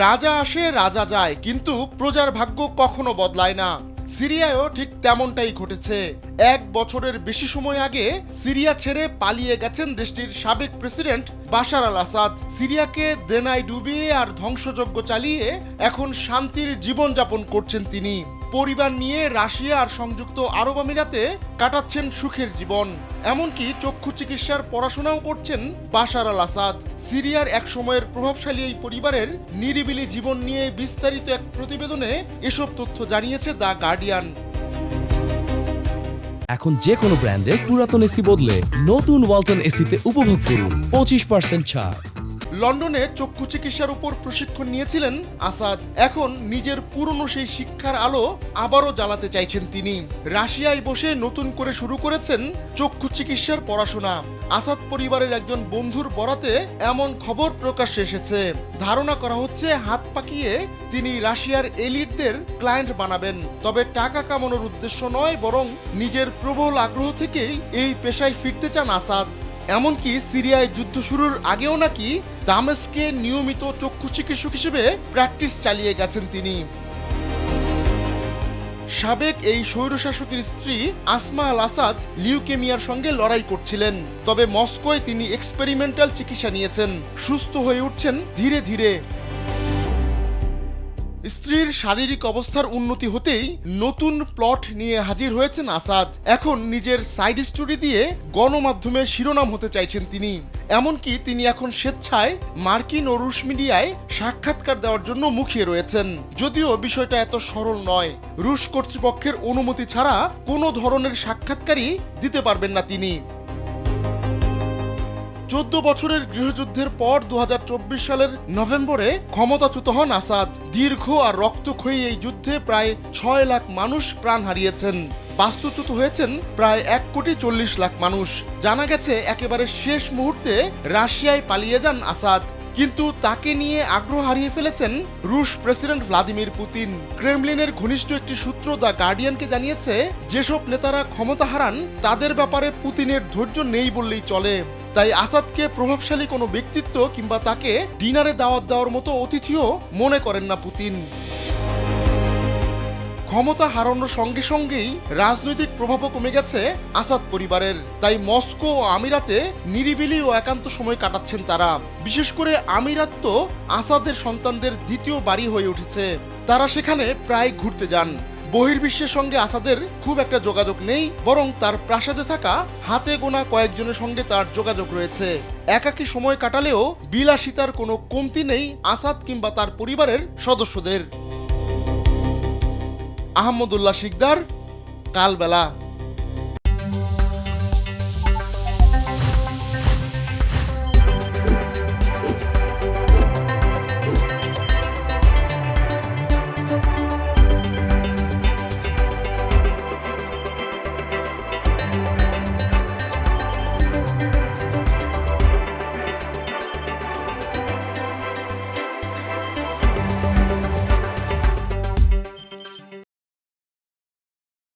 রাজা আসে রাজা যায়, কিন্তু প্রজার ভাগ্য কখনো বদলায় না। সিরিয়ায়ও ঠিক তেমনটাই ঘটেছে। 1 বছরের বেশি সময় আগে সিরিয়া ছেড়ে পালিয়ে গেছেন দেশটির সাবেক প্রেসিডেন্ট বাশার আল আসাদ। সিরিয়াকে দেনায় ডুবিয়ে আর ধ্বংসযজ্ঞ চালিয়ে এখন শান্তির জীবনযাপন করছেন তিনি। পরিবার নিয়ে রাশিয়া আর সংযুক্ত আরব আমিরাতে কাটাচ্ছেন সুখের জীবন। এমনকি চক্ষু চিকিৎসার পড়াশোনাও করছেন বাশার আল আসাদ। সিরিয়ার এক সময়ের প্রভাবশালী এই পরিবারের নিরিবিলি জীবন নিয়ে বিস্তারিত এক প্রতিবেদনে এসব তথ্য জানিয়েছে দ্য গার্ডিয়ান। এখন যে কোনো ব্র্যান্ডের পুরাতন এসি বদলে নতুন ওয়ালটন এসিতে উপভোগ করুন 25% ছাড়। লন্ডনে চক্ষু চিকিৎসার উপর প্রশিক্ষণ নিয়েছিলেন আসাদ। এখন নিজের পুরনো সেই শিক্ষার আলো আবারও জ্বালাতে চাইছেন তিনি। রাশিয়ায় বসে নতুন করে শুরু করেছেন চক্ষু চিকিৎসার পড়াশোনা। আসাদ পরিবারের একজন বন্ধুর বরাতে এমন খবর প্রকাশ্যে এসেছে। ধারণা করা হচ্ছে হাত পাকিয়ে তিনি রাশিয়ার এলিটদের ক্লায়েন্ট বানাবেন। তবে টাকা কামানোর উদ্দেশ্য নয়, বরং নিজের প্রবল আগ্রহ থেকেই এই পেশায় ফিরতে চান আসাদ। এমনকি সিরিয়ায় যুদ্ধ শুরুর আগেও নাকি দামেস্কে নিয়মিত চক্ষু চিকিৎসক হিসেবে প্র্যাকটিস চালিয়ে গেছেন তিনি। সাবেক এই স্বৈরশাসকের স্ত্রী আসমা আল আসাদ লিউকেমিয়ার সঙ্গে লড়াই করছিলেন। তবে মস্কোয় তিনি এক্সপেরিমেন্টাল চিকিৎসা নিয়েছেন, সুস্থ হয়ে উঠছেন ধীরে ধীরে। স্ত্রীর শারীরিক অবস্থার উন্নতি হতেই নতুন প্লট নিয়ে হাজির হয়েছেন আসাদ। এখন নিজের সাইড স্টোরি দিয়ে গণমাধ্যমে শিরোনাম হতে চাইছেন তিনি। এমনকি তিনি এখন স্বেচ্ছায় মার্কিন ও রুশ মিডিয়ায় সাক্ষাৎকার দেওয়ার জন্য মুখিয়ে রয়েছেন। যদিও বিষয়টা এত সরল নয়। রুশ কর্তৃপক্ষের অনুমতি ছাড়া কোনো ধরনের সাক্ষাৎকারই দিতে পারবেন না তিনি। 14 বছরের গৃহযুদ্ধের পর 2024 সালের নভেম্বরে ক্ষমতাচ্যুত হন আসাদ। দীর্ঘ আর রক্তক্ষয়ী এই যুদ্ধে প্রায় 6 লাখ মানুষ প্রাণ হারিয়েছেন। বাস্তুচ্যুত হয়েছেন প্রায় 1,40,00,000 মানুষ। জানা গেছে একেবারে শেষ মুহূর্তে রাশিয়ায় পালিয়ে যান আসাদ, কিন্তু তাকে নিয়ে আগ্রহ হারিয়ে ফেলেছেন রুশ প্রেসিডেন্ট ভ্লাদিমির পুতিন। ক্রেমলিনের ঘনিষ্ঠ একটি সূত্র দ্য গার্ডিয়ানকে জানিয়েছে, যেসব নেতারা ক্ষমতা হারান তাদের ব্যাপারে পুতিনের ধৈর্য নেই বললেই চলে। তাই আসাদকে প্রভাবশালী কোনো ব্যক্তিত্ব কিংবা তাকে ডিনারে দাওয়াত দেওয়ার মতো অতিথিও মনে করেন না পুতিন। ক্ষমতা হারানোর সঙ্গে সঙ্গেই রাজনৈতিক প্রভাবও কমে গেছে আসাদ পরিবারের। তাই মস্কো ও আমিরাতে নিরিবিলি ও একান্ত সময় কাটাচ্ছেন তারা। বিশেষ করে আমিরাত তো আসাদের সন্তানদের দ্বিতীয় বাড়ি হয়ে উঠেছে। তারা সেখানে প্রায় ঘুরতে যান। বহির্বিশ্বের সঙ্গে আসাদের খুব একটা যোগাযোগ নেই, বরং তার প্রাসাদে থাকা হাতে গোনা কয়েকজনের সঙ্গে তার যোগাযোগ রয়েছে। একাকী সময় কাটালেও বিলাসিতার কোনো কমতি নেই আসাদ কিংবা তার পরিবারের সদস্যদের। আহমদুল্লাহ শিকদার, কালবেলা।